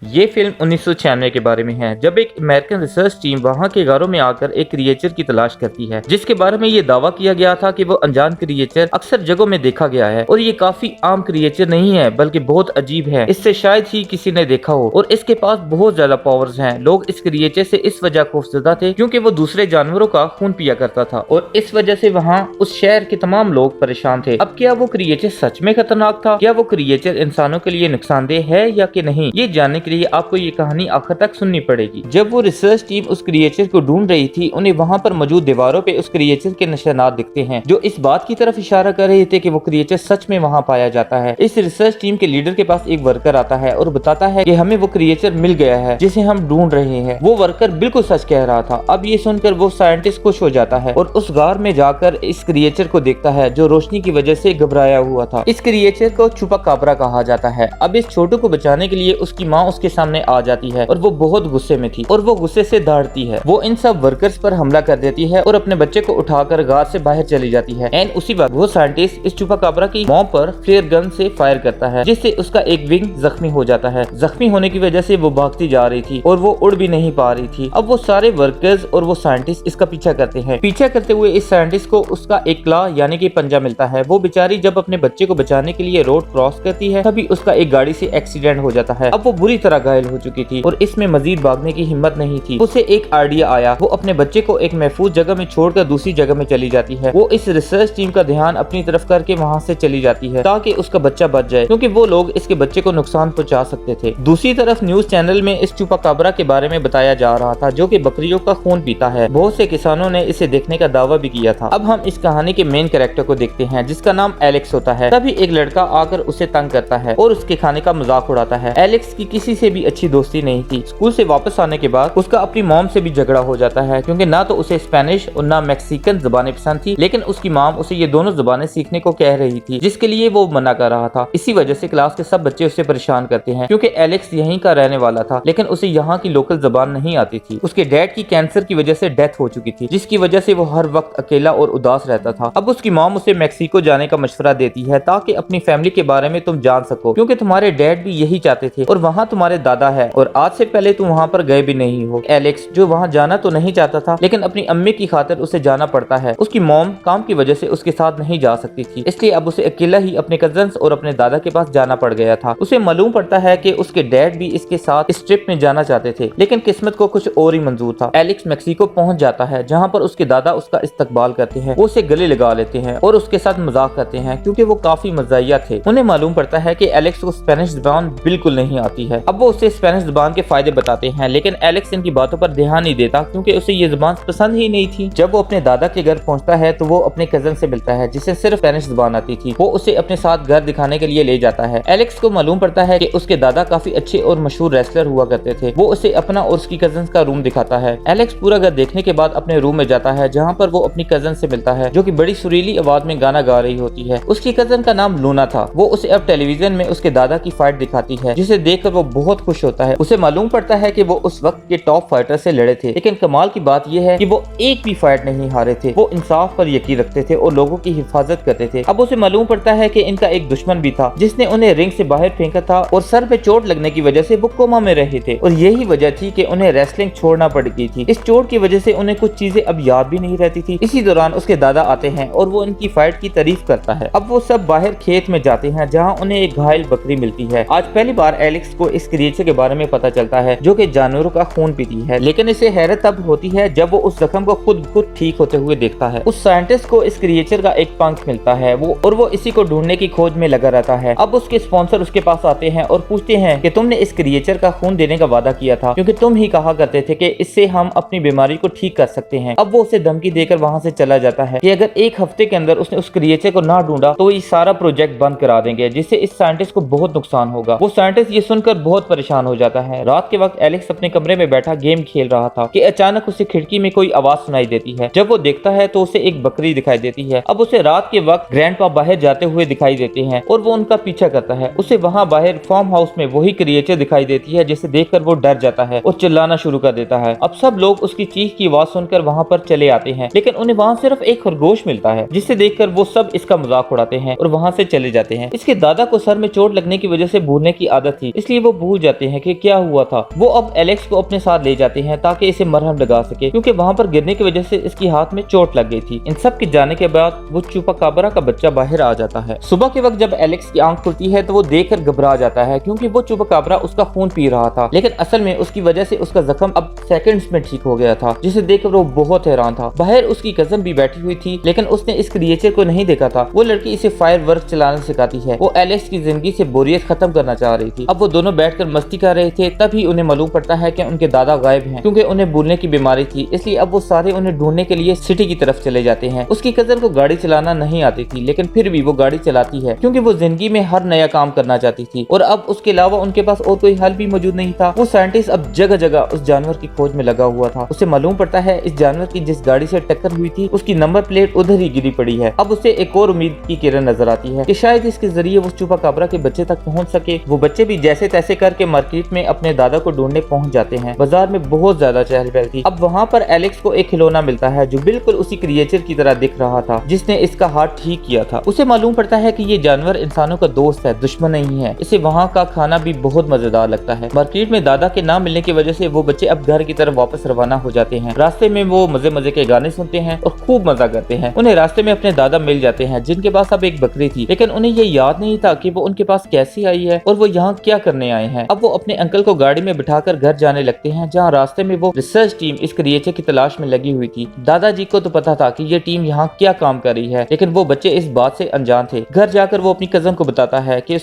ये फिल्म 1996 के बारे में है, जब एक अमेरिकन रिसर्च टीम वहाँ के गारों में आकर एक क्रिएचर की तलाश करती है, जिसके बारे में ये दावा किया गया था कि वो अनजान क्रिएचर अक्सर जगहों में देखा गया है और ये काफी आम क्रिएचर नहीं है बल्कि बहुत अजीब है। इससे शायद ही किसी ने देखा हो और इसके पास बहुत ज्यादा पावर्स हैं। लोग इस क्रिएचर से इस वजह खौफजदा थे क्योंकि वो दूसरे जानवरों का खून पिया करता था और इस वजह से वहाँ उस शहर के तमाम लोग परेशान थे। अब क्या वो क्रिएचर सच में खतरनाक था? क्या वो क्रिएचर इंसानों के लिए नुकसानदेह है या कि नहीं? ये जानने के लिए आपको ये कहानी आखिर तक सुननी पड़ेगी। जब वो रिसर्च टीम उस क्रिएचर को ढूंढ रही थी, उन्हें वहाँ पर मौजूद दीवारों पे उस क्रिएचर के निशानात दिखते हैं जो इस बात की तरफ इशारा कर रहे थे कि वो क्रिएचर सच में वहाँ पाया जाता है। इस रिसर्च टीम के लीडर के पास एक वर्कर आता है और बताता है कि हमें वो क्रिएचर मिल गया है जिसे हम ढूंढ रहे हैं। वो वर्कर बिल्कुल सच कह रहा था। अब ये सुनकर वो साइंटिस्ट खुश हो जाता है और उस गार में जाकर इस क्रिएचर को देखता है जो रोशनी की वजह से घबराया हुआ था। इस क्रिएचर को छुपा काबरा कहा जाता है। अब इस छोटू को बचाने के लिए उसकी माँ उसके सामने आ जाती है और वो बहुत गुस्से में थी और वो गुस्से से दौड़ती है। वो इन सब वर्कर्स पर हमला कर देती है और अपने बच्चे को उठाकर गार से बाहर चली जाती है। एंड उसी वक्त वो साइंटिस्ट इस चुपा काबरा की मॉम पर फ्लेयर गन से फायर करता है जिससे उसका एक विंग जख्मी हो जाता है। जख्मी होने की वजह से वो भागती जा रही थी और वो उड़ भी नहीं पा रही थी। अब वो सारे वर्कर्स और वो साइंटिस्ट इसका पीछा करते हैं। पीछा करते हुए इस साइंटिस्ट को उसका एक क्ला यानी कि पंजा मिलता है। वो बेचारी जब अपने बच्चे को बचाने के लिए रोड क्रॉस करती है तभी उसका एक गाड़ी से एक्सीडेंट हो जाता है। अब वो बुरी तरह घायल हो चुकी थी और इसमें मजीद भागने की हिम्मत नहीं थी। उसे एक आइडिया आया। वो अपने बच्चे को एक महफूज जगह में छोड़कर दूसरी जगह में चली जाती है। वो इस रिसर्च टीम का ध्यान अपनी तरफ करके वहाँ से चली जाती है ताकि उसका बच्चा बच जाए क्योंकि वो लोग इसके बच्चे को नुकसान पहुंचा सकते थे। दूसरी तरफ न्यूज चैनल में इस चुपाकाबरा के बारे में बताया जा रहा था जो कि बकरियों का खून पीता है। बहुत से किसानों ने इसे देखने का दावा भी किया था। अब हम इस कहानी के मेन कैरेक्टर को देखते हैं जिसका नाम एलेक्स होता है। तभी एक लड़का आकर उसे तंग करता है और उसके खाने का मजाक उड़ाता है। एलेक्स की किसी से भी अच्छी दोस्ती नहीं थी। स्कूल से वापस आने के बाद उसका अपनी मॉम से भी झगड़ा हो जाता है क्योंकि ना तो उसे स्पेनिश और ना मैक्सिकन जबानें पसंद थी, लेकिन उसकी मॉम उसे ये दोनों जबानें सीखने को कह रही थी जिसके लिए वो मना कर रहा था। इसी वजह से क्लास के सब बच्चे उसे परेशान करते हैं क्योंकि एलेक्स यहीं का रहने वाला था लेकिन उसे यहाँ की लोकल जबान नहीं आती थी। उसके डैड की कैंसर की वजह से डेथ हो चुकी थी जिसकी वजह से वो हर वक्त अकेला और उदास रहता था। अब उसकी मॉम उसे मैक्सिको जाने का मशवरा देती है ताकि अपनी फैमिली के बारे में तुम जान सको क्योंकि तुम्हारे डैड भी यही चाहते थे और वहाँ तुम्हारे दादा है और आज से पहले तुम वहाँ पर गए भी नहीं हो। एलेक्स जो वहाँ जाना तो नहीं चाहता था लेकिन अपनी अम्मी की खातिर उसे जाना पड़ता है। उसकी मॉम काम की वजह से उसके साथ नहीं जा सकती थी इसलिए अब उसे अकेला ही अपने कजन्स और अपने दादा के पास जाना पड़ गया था। उसे मालूम पड़ता है कि उसके डैड भी इसके साथ इस ट्रिप में जाना चाहते थे लेकिन किस्मत को कुछ और ही मंजूर था। एलेक्स मैक्सिको पहुंच जाता है जहाँ पर उसके दादा उसका इस्तकबाल करते हैं। वो उसे गले लगा लेते हैं और उसके साथ मजाक करते हैं क्योंकि वो काफी मजाहिया थे। उन्हें मालूम पड़ता है कि एलेक्स को स्पेनिश जबान बिल्कुल नहीं आती है। अब वो उसे स्पेनिश जबान के फायदे बताते हैं लेकिन एलेक्स इनकी बातों पर ध्यान नहीं देता क्योंकि उसे ये जुबान पसंद ही नहीं थी। जब वो अपने दादा के घर पहुंचता है तो वो अपने कजन से मिलता है जिसे सिर्फ स्पेनिश जुबान आती थी। वो उसे अपने साथ घर दिखाने के लिए ले जाता है। एलेक्स को मालूम पड़ता है कि उसके दादा काफी अच्छे और मशहूर रेसलर हुआ करते थे। वो उसे अपना और उसकी कजन का रूम दिखाता है। एलेक्स पूरा घर देखने के बाद अपने रूम में जाता है जहाँ पर वो अपनी कजन से मिलता है जो कि बड़ी सुरीली आवाज में गाना गा रही होती है। उसकी कजन का नाम लूना था। वो उसे अब टेलीविजन में उसके दादा की फाइट दिखाती है जिसे देखकर वो बहुत खुश होता है। उसे मालूम पड़ता है कि वो उस वक्त के टॉप फाइटर से लड़े थे लेकिन कमाल की बात यह है कि वो एक भी फाइट नहीं हारे थे। वो इंसाफ पर यकीन रखते थे और लोगों की हिफाजत करते थे। अब उसे मालूम पड़ता है कि इनका एक दुश्मन भी था जिसने उन्हें रिंग से बाहर फेंका था और सर पे चोट लगने की वजह से वो कोमा में रहे थे और यही वजह थी कि उन्हें रेसलिंग छोड़ना पड़ गई थी। इस चोट की वजह से उन्हें कुछ चीजें अब याद भी नहीं रहती थी। इसी दौरान उसके दादा आते हैं और वो इनकी फाइट की तारीफ करता है। अब वो सब बाहर खेत में जाते हैं जहाँ उन्हें एक घायल बकरी मिलती है। आज पहली बार एलेक्स को इस क्रिएचर के बारे में पता चलता है जो कि जानवरों का खून पीती है लेकिन इसे हैरत तब होती है जब वो उस जख्म को खुद ठीक होते हुए देखता है। उस साइंटिस्ट को इस क्रिएचर का एक पंख मिलता है वो इसी को ढूंढने की खोज में लगा रहता है। अब उसके स्पॉन्सर उसके पास आते हैं और पूछते हैं कि तुमने इस क्रिएचर का खून देने का वादा किया था क्योंकि तुम ही कहा करते थे कि इससे हम अपनी बीमारी को ठीक कर सकते हैं। अब वो उसे धमकी देकर वहाँ से चला जाता है कि अगर एक हफ्ते के अंदर उसने उस क्रिएचर को ना ढूंढा तो ये सारा प्रोजेक्ट बंद करा देंगे जिससे इस साइंटिस्ट को बहुत नुकसान होगा। वो साइंटिस्ट ये सुनकर बहुत परेशान हो जाता है। रात के वक्त एलेक्स अपने कमरे में बैठा गेम खेल रहा था कि अचानक उसे खिड़की में कोई आवाज सुनाई देती है। जब वो देखता है तो उसे एक बकरी दिखाई देती है। अब उसे रात के वक्त ग्रैंडपा बाहर जाते हुए दिखाई देते हैं और वो उनका पीछा करता है। उसे वहाँ बाहर फार्म हाउस में वही क्रिएचर दिखाई देती है जिसे देखकर वो डर जाता है और चिल्लाना शुरू कर देता है। अब सब लोग उसकी चीख की आवाज सुनकर वहाँ पर चले आते हैं लेकिन उन्हें वहाँ सिर्फ एक खरगोश मिलता है जिसे देखकर वो सब इसका मजाक उड़ाते हैं और वहाँ से चले जाते हैं। इसके दादा को सर में चोट लगने की वजह से भूलने की आदत थी इसलिए वो भूल जाते हैं कि क्या हुआ था। वो अब एलेक्स को अपने साथ ले जाते हैं ताकि इसे मरहम लगा सके, क्योंकि वहाँ पर गिरने की वजह से इसकी हाथ में चोट लग गई थी। इन सब के जाने के बाद वो चुपाकाब्रा का बच्चा बाहर आ जाता है। सुबह के वक्त जब एलेक्स की आंख खुलती है तो वो देखकर घबरा जाता है, क्योंकि वो चुपाकाब्रा उसका खून पी रहा था, लेकिन असल में उसकी वजह से उसका जख्म अब सेकंड्स में ठीक हो गया था, जिसे देखकर वो बहुत हैरान था। बाहर उसकी कजन भी बैठी हुई थी, लेकिन उसने इस क्रिएचर को नहीं देखा था। वो लड़की इसे फायर वर्क चलाना सिखाती है। वो एलेक्स की जिंदगी से बोरियत खत्म करना चाह रही थी। अब वो दोनों बैठकर मस्ती कर रहे थे, तभी उन्हें मालूम पड़ता है कि उनके दादा गायब हैं, क्योंकि उन्हें भूलने की बीमारी थी। इसलिए अब वो सारे उन्हें ढूंढने के लिए सिटी की तरफ चले जाते हैं। उसकी कजन को गाड़ी चलाना नहीं आती थी, लेकिन फिर भी वो गाड़ी चलाती है, क्योंकि वो जिंदगी में हर नया काम करना चाहती थी। और अब उसके अलावा उनके पास और कोई हल भी मौजूद नहीं था। वो साइंटिस्ट अब जगह जगह उस जानवर की खोज में लगा हुआ था। उसे मालूम पड़ता है इस जानवर की जिस गाड़ी से टक्कर हुई थी उसकी नंबर प्लेट उधर ही गिरी पड़ी है। अब उसे एक और उम्मीद की किरण नजर आती है कि शायद इसके जरिए वो चुपाकाब्रा के बच्चे तक पहुंच सके। वो बच्चे भी जैसे तैसे करके मार्केट में अपने दादा को ढूंढने पहुंच जाते हैं। बाजार में बहुत ज्यादा चहल पहल थी। अब वहाँ पर एलेक्स को एक खिलौना मिलता है जो बिल्कुल उसी क्रिएचर की तरह दिख रहा था जिसने इसका हाथ ठीक किया था। उसे मालूम पड़ता है कि ये जानवर इंसानों का दोस्त है, दुश्मन नहीं है। इसे वहाँ का खाना भी बहुत मजेदार लगता है। मार्केट में दादा के ना मिलने की वजह से वो बच्चे अब घर की तरफ वापस रवाना हो जाते हैं। रास्ते में वो मजे मजे के गाने सुनते हैं और खूब मजा करते हैं। उन्हें रास्ते में अपने दादा मिल जाते हैं, जिनके पास अब एक बकरी थी, लेकिन उन्हें ये याद नहीं था कि वो उनके पास कैसे आई है और वो यहाँ क्या करने आए हैं। अब वो अपने अंकल को गाड़ी में बिठाकर घर जाने लगते हैं, जहाँ रास्ते में वो रिसर्च टीम इस क्रिएचर की तलाश में लगी हुई थी। दादाजी को तो पता था कि ये टीम यहाँ क्या काम कर रही है, लेकिन वो बच्चे इस बात से अनजान थे। घर जाकर वो अपनी कजन को बताता है कि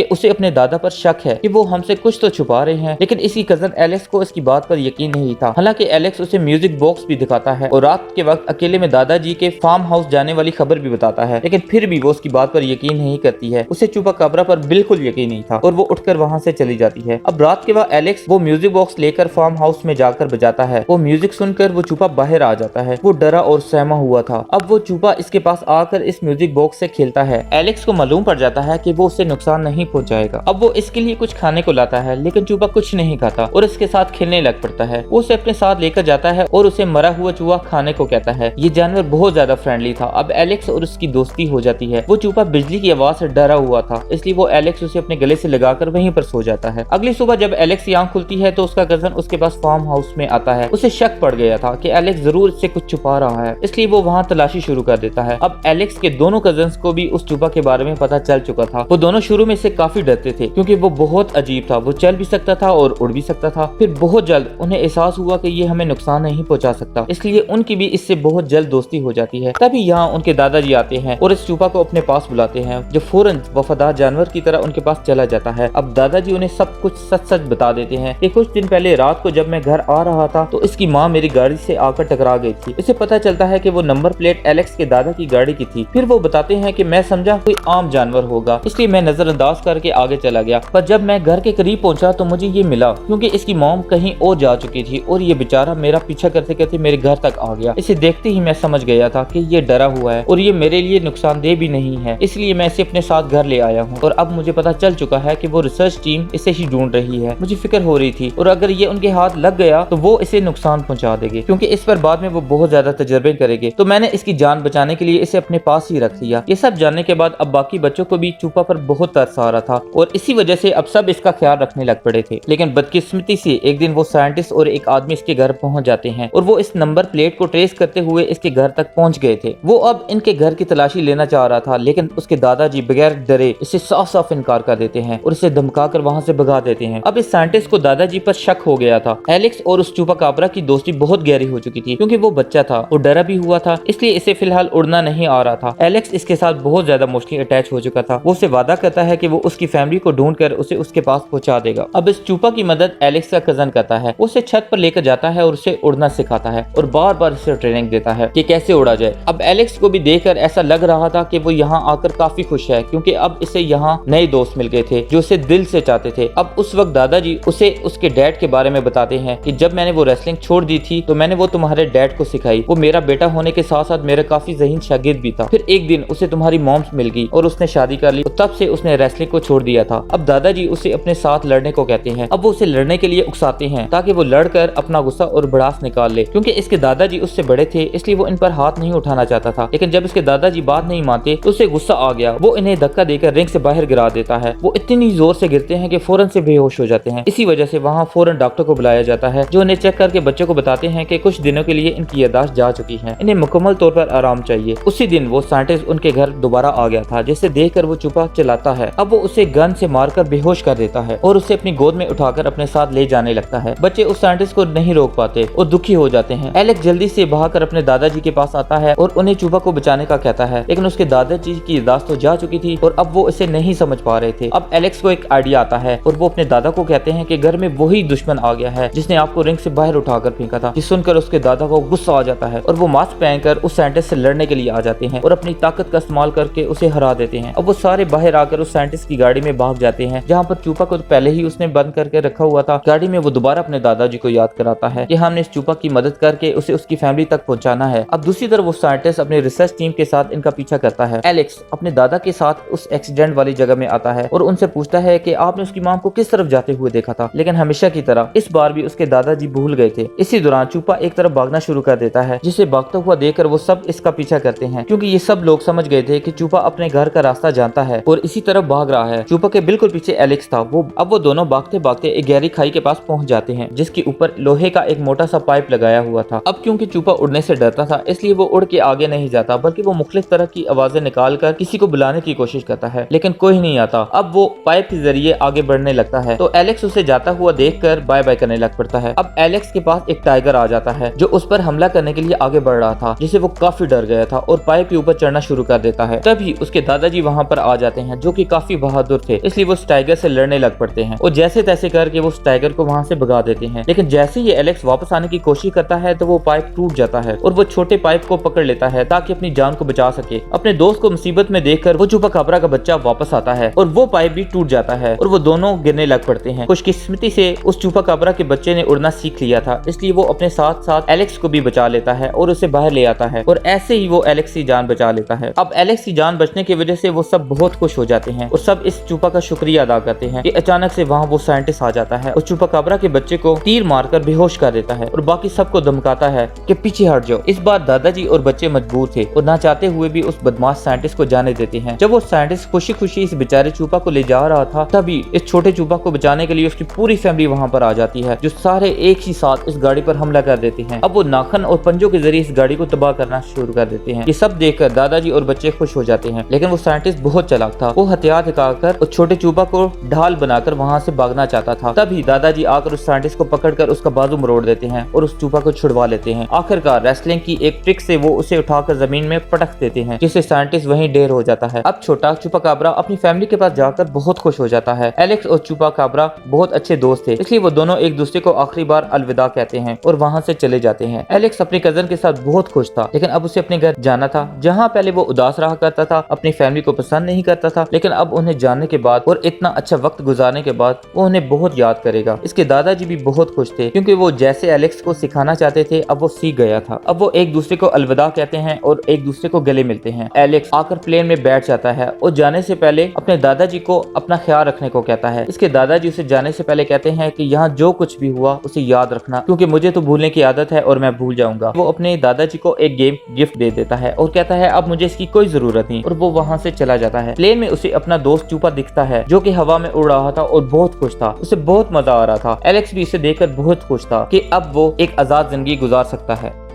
उसे अपने दादा पर शक है कि वो हमसे कुछ तो छुपा रहे हैं, लेकिन इसकी कजन एलेक्स को इसकी बात पर यकीन नहीं था। हालांकि एलेक्स उसे म्यूजिक बॉक्स भी दिखाता है और रात के वक्त अकेले में दादाजी के फार्म हाउस जाने वाली खबर भी बताता है, लेकिन फिर भी वो उसकी बात पर यकीन नहीं करती है। उसे चुपाकाब्रा पर बिल्कुल यकीन नहीं था और वो उठकर वहाँ से चली जाती है। अब रात के वक्त एलेक्स वो म्यूजिक बॉक्स लेकर फार्म हाउस में जाकर बजाता है। वो म्यूजिक सुनकर वो चुपा बाहर आ जाता है। वो डरा और सहमा हुआ था। अब वो चुपा इसके पास आकर इस म्यूजिक बॉक्स से खेलता है। एलेक्स को मालूम पड़ जाता है कि वो उसे नुकसान नहीं पहुंचाएगा। अब वो इसके लिए कुछ खाने को लाता है, लेकिन चुपा कुछ नहीं खाता और इसके साथ खेलने लग पड़ता है। वो उसे अपने साथ लेकर जाता है और उसे मरा हुआ चूहा खाने को कहता है। ये जानवर बहुत ज्यादा फ्रेंडली था। अब एलेक्स और उसकी दोस्ती हो जाती है। वो चूहा बिजली की आवाज से डरा हुआ था, इसलिए वो एलेक्स उसे अपने गले से लगाकर वहीं पर सो जाता है। अगली सुबह जब एलेक्स की आंख खुलती है तो उसका कजन उसके पास फार्म हाउस में आता है। उसे शक पड़ गया था कि एलेक्स जरूर इससे कुछ छुपा रहा है, इसलिए वो वहाँ तलाशी शुरू कर देता है। अब एलेक्स के दोनों कजन्स को भी उस चूहा के बारे में पता चल चुका था। वो दोनों शुरू में से काफी डरते थे, क्योंकि वो बहुत अजीब था। वो चल भी सकता था और उड़ भी सकता था। फिर बहुत जल्द उन्हें एहसास हुआ कि ये हमें नुकसान नहीं पहुंचा सकता, इसलिए उनकी भी इससे बहुत जल्द दोस्ती हो जाती है। तभी यहाँ उनके दादाजी आते हैं और इस चूहा को अपने पास बुलाते हैं, जो फौरन वफादार जानवर की तरह उनके पास चला जाता है। अब दादाजी उन्हें सब कुछ सच सच बता देते हैं कि कुछ दिन पहले रात को जब मैं घर आ रहा था तो इसकी माँ मेरी गाड़ी से आकर टकरा गई थी। इसे पता चलता है कि वो नंबर प्लेट एलेक्स के दादा की गाड़ी की थी। फिर वो बताते हैं कि मैं समझा कोई आम जानवर होगा, इसलिए मैं नजरअंदाज करके आगे चला गया। पर जब मैं घर के करीब पहुंचा तो मुझे ये मिला, क्योंकि इसकी मॉम कहीं और जा चुकी थी और ये बेचारा मेरा पीछा करते करते मेरे घर तक आ गया। इसे देखते ही मैं समझ गया था कि ये डरा हुआ है और ये मेरे लिए नुकसानदेह भी नहीं है, इसलिए मैं इसे अपने साथ घर ले आया हूँ। और अब मुझे पता चल चुका है कि वो रिसर्च टीम इसे ही ढूंढ रही है। मुझे फिक्र हो रही थी और अगर ये उनके हाथ लग गया तो वो इसे नुकसान पहुंचा देंगे, क्योंकि इस पर बाद में वो बहुत ज्यादा तजर्बे करेंगे। तो मैंने इसकी जान बचाने के लिए इसे अपने पास ही रख लिया। ये सब जानने के बाद अब बाकी बच्चों को भी चूपा पर बहुत तरस आ रहा था और इसी वजह से अब सब इसका ख्याल रखने लग पड़े थे। लेकिन बदकिस्मती से एक दिन वो साइंटिस्ट और एक आदमी इसके घर पहुंच जाते हैं और वो इस नंबर प्लेट को ट्रेस करते हुए इसके घर तक पहुंच गए थे। वो अब इनके घर की तलाशी लेना चाह रहा था, लेकिन उसके दादाजी बगैर डरे इसे साफ साफ इनकार कर देते हैं और इसे धमकाकर वहां से भगा देते हैं। अब इस साइंटिस्ट को दादाजी पर शक हो गया था। एलेक्स और उस चुपाकाब्रा की दोस्ती बहुत गहरी हो चुकी थी, क्योंकि वो बच्चा था और डरा भी हुआ था, इसलिए इसे फिलहाल उड़ना नहीं आ रहा था। एलेक्स इसके साथ बहुत ज्यादा इमोशनली अटैच हो चुका था। वो उसे वादा करता है कि वो उसकी फैमिली को ढूंढकर उसे उसके पास पहुंचा देगा। अब इस चूपा की मदद एलेक्स का कजन करता है। उसे छत पर लेकर जाता है और उसे उड़ना सिखाता है और बार बार इसे ट्रेनिंग देता है कि कैसे उड़ा जाए। अब एलेक्स को भी देखकर ऐसा लग रहा था कि वो यहाँ आकर काफी खुश है, क्योंकि अब इसे यहाँ नए दोस्त मिल गए थे जो उसे दिल से चाहते थे। अब उस वक्त दादाजी उसे उसके डैड के बारे में बताते हैं कि जब मैंने वो रेसलिंग छोड़ दी थी तो मैंने वो तुम्हारे डैड को सिखाई। वो मेरा बेटा होने के साथ साथ मेरा काफी ज़हीन शागिर्द भी था। फिर एक दिन उसे तुम्हारी मॉम्स मिल गई और उसने शादी कर ली, तो तब से उसने रेसलिंग को छोड़ दिया था। अब दादाजी उसे अपने साथ लड़ने को कहते हैं। अब वो उसे लड़ने के लिए उकसाते हैं ताकि वो लड़कर अपना गुस्सा और भड़ास निकाल ले, क्योंकि इसके दादाजी उससे बड़े थे, इसलिए वो इन पर हाथ नहीं उठाना चाहता था। लेकिन जब इसके दादाजी बात नहीं मानते तो उसे गुस्सा आ गया। वो इन्हें धक्का देकर रिंग से बाहर गिरा देता है। वो इतनी जोर से गिरते हैं कि के फौरन से बेहोश हो जाते हैं। इसी वजह से वहाँ फौरन डॉक्टर को बुलाया जाता है, जो उन्हें चेक करके बच्चों को बताते हैं कि कुछ दिनों के लिए इनकी याददाश्त जा चुकी है, इन्हें मुकम्मल तौर पर आराम चाहिए। उसी दिन वो साइंटिस्ट उनके घर दोबारा आ गया था, जिसे देखकर वो चूपा चिल्लाता है। अब वो उसे गन से मारकर बेहोश कर देता है और उसे अपनी गोद में उठाकर अपने साथ ले जाने लगता है। बच्चे उस साइंटिस्ट को नहीं रोक पाते और दुखी हो जाते हैं। एलेक्स जल्दी से भागकर अपने दादाजी के पास आता है और उन्हें चूपा को बचाने का कहता है, लेकिन उसके दादाजी की याददाश्त तो जा चुकी थी और अब वो इसे नहीं समझ पा रहे थे। अब एलेक्स को एक आइडिया आता है और वो अपने दादा को कहते हैं कि घर में वही दुश्मन आ गया है जिसने आपको रिंग से बाहर उठाकर फेंका था। ये सुनकर उसके दादा को गुस्सा आ जाता है और वो मास्क पहनकर उस साइंटिस्ट से लड़ने के लिए आ जाते हैं और अपनी ताकत का इस्तेमाल करके उसे हरा देते हैं। अब वो सारे बाहर आकर उस साइंटिस्ट की गाड़ी में भाग जाते हैं, जहाँ पर चूपा को पहले ही उसने बंद करके रखा हुआ था। गाड़ी में वो दोबारा अपने दादाजी को याद कराता है कि हमने इस चूपा की मदद करके उसे उसकी फैमिली तक पहुंचाना है। अब दूसरी तरफ वो साइंटिस्ट अपने रिसर्च टीम के साथ इनका पीछा करता है। एलेक्स अपने दादा के साथ उस एक्सीडेंट वाली जगह में आता है और उनसे पूछता है कि आपने उसकी मां को किस तरफ जाते हुए देखा था, लेकिन हमेशा की तरह इस बार भी उसके दादाजी भूल गए थे। इसी दौरान चूपा एक तरफ भागना शुरू कर देता है, जिसे भागता हुआ देखकर वो सब इसका पीछा करते हैं, क्योंकि ये सब लोग समझ गए थे कि चूपा अपने घर का रास्ता जानता है और इसी तरफ भाग रहा है। चूपा के बिल्कुल पीछे एलेक्स था। अब वो दोनों भागते भागते एक गहरी खाई के पास पहुंच जाते हैं, जिसके ऊपर लोहे का एक मोटा सा पाइप लगाया हुआ था। अब क्योंकि चूपा उड़ने से डरता था, इसलिए वो उड़ के आगे नहीं जाता, बल्कि वो मुख्तलिफ तरह की आवाजें निकालकर किसी को बुलाने की कोशिश करता है, लेकिन कोई नहीं आता। अब वो पाइप के जरिए आगे बढ़ने लगता है तो एलेक्स उसे जाता हुआ देखकर बाय बाय करने लग पड़ता है। अब एलेक्स के पास एक टाइगर आ जाता है जो उस पर हमला करने के लिए आगे बढ़ रहा था, जिसे वो काफी डर गया था और पाइप के ऊपर चढ़ना शुरू कर देता है। तभी उसके दादाजी वहाँ पर आ जाते हैं, जो कि काफी बहादुर थे, इसलिए वो उस टाइगर से लड़ने लग पड़ते हैं और जैसे तैसे करके वो उस टाइगर को वहाँ से भगा देते हैं। लेकिन जैसे ही एलेक्स वापस आने की कोशिश करता है तो वो पाइप टूट जाता है और वो छोटे पाइप को पकड़ लेता है ताकि अपनी जान को बचा सके। अपने दोस्त को मुसीबत में देखकर वो चुपाकाब्रा का बच्चा वापस आता है और वो पाइप भी टूट जाता है और वो दोनों गिरने लग पड़ते हैं। खुशकिस्मती से उस चुपाकाब्रा के बच्चे ने उड़ना सीख लिया था, इसलिए वो अपने साथ साथ एलेक्स को भी बचा लेता है और उसे बाहर ले आता है और ऐसे ही वो एलेक्स की जान बचा लेता है। अब एलेक्स की जान बचने की वजह से वो सब बहुत खुश हो जाते हैं और सब इस चूपा का शुक्रिया अदा करते हैं कि अचानक से वहाँ वो साइंटिस्ट आ जाता है और चुपाकाब्रा के बच्चे को तीर मारकर बेहोश कर देता है और बाकी सबको धमकाता है कि पीछे हट जाओ। इस बार दादाजी और बच्चे मजबूर थे और ना चाहते हुए भी उस बदमाश साइंटिस्ट को जाने देते हैं। जब वो साइंटिस्ट खुशी खुशी इस बेचारे चूपा को ले जा रहा था, तभी इस छोटे चूपा को बचाने के लिए उसकी पूरी फैमिली वहाँ पर आ जाती है, जो सारे एक ही साथ इस गाड़ी पर हमला कर देते हैं। अब वो नाखन और पंजों के जरिए इस गाड़ी को तबाह करना शुरू कर देते हैं। ये सब देखकर दादाजी और बच्चे खुश हो जाते हैं, लेकिन वो साइंटिस्ट बहुत चालाक था। वो हथियार दिखाकर उस छोटे चूपा को ढाल बनाकर वहाँ से भागना चाहता था। तभी दादाजी आकर उस साइंटिस्ट को पकड़कर उसका बाजू मरोड़ देते हैं और उस चूपा को छुड़वा लेते हैं। आखिरकार रेसलिंग की एक ट्रिक से वो उसे उठाकर जमीन में पटक देते हैं, जिससे साइंटिस्ट वहीं ढेर हो जाता है। अब छोटा चुपाकाब्रा अपनी फैमिली के पास जाकर बहुत खुश हो जाता है। एलेक्स और चुपाकाब्रा बहुत अच्छे दोस्त थे, इसलिए वो दोनों एक दूसरे को आखिरी बार अलविदा कहते हैं और वहाँ से चले जाते हैं। एलेक्स अपने कजन के साथ बहुत खुश था, लेकिन अब उसे अपने घर जाना था, जहाँ पहले वो उदास रहा करता था, अपनी फैमिली को पसंद नहीं करता था, लेकिन अब उन्हें जानने के बाद और इतना अच्छा वक्त गुजारने के बाद वो उन्हें बहुत याद करेगा। इसके दादाजी भी बहुत खुश थे, क्योंकि वो जैसे एलेक्स को सिखाना चाहते थे अब वो सीख गया था। अब वो एक दूसरे को अलविदा कहते हैं और एक दूसरे को गले मिलते हैं। एलेक्स आकर प्लेन में बैठ जाता है और जाने से पहले अपने दादाजी को अपना ख्याल रखने को कहता है। इसके दादाजी उसे जाने से पहले कहते हैं कि यहाँ जो कुछ भी हुआ उसे याद रखना, क्योंकि मुझे तो भूलने की आदत है और मैं भूल जाऊंगा। वो अपने दादाजी को एक गेम गिफ्ट दे देता है और कहता है अब मुझे इसकी कोई जरूरत नहीं, और वो वहाँ से चला जाता है। प्लेन में उसे अपना दोस्त चूपा दिखता है, जो कि हवा में उड़ रहा था और बहुत खुश था। उसे बहुत मजा आ रहा था। एलेक्स भी इसे देखकर बहुत खुश था कि अब वो एक आजाद जिंदगी गुजार सकता है।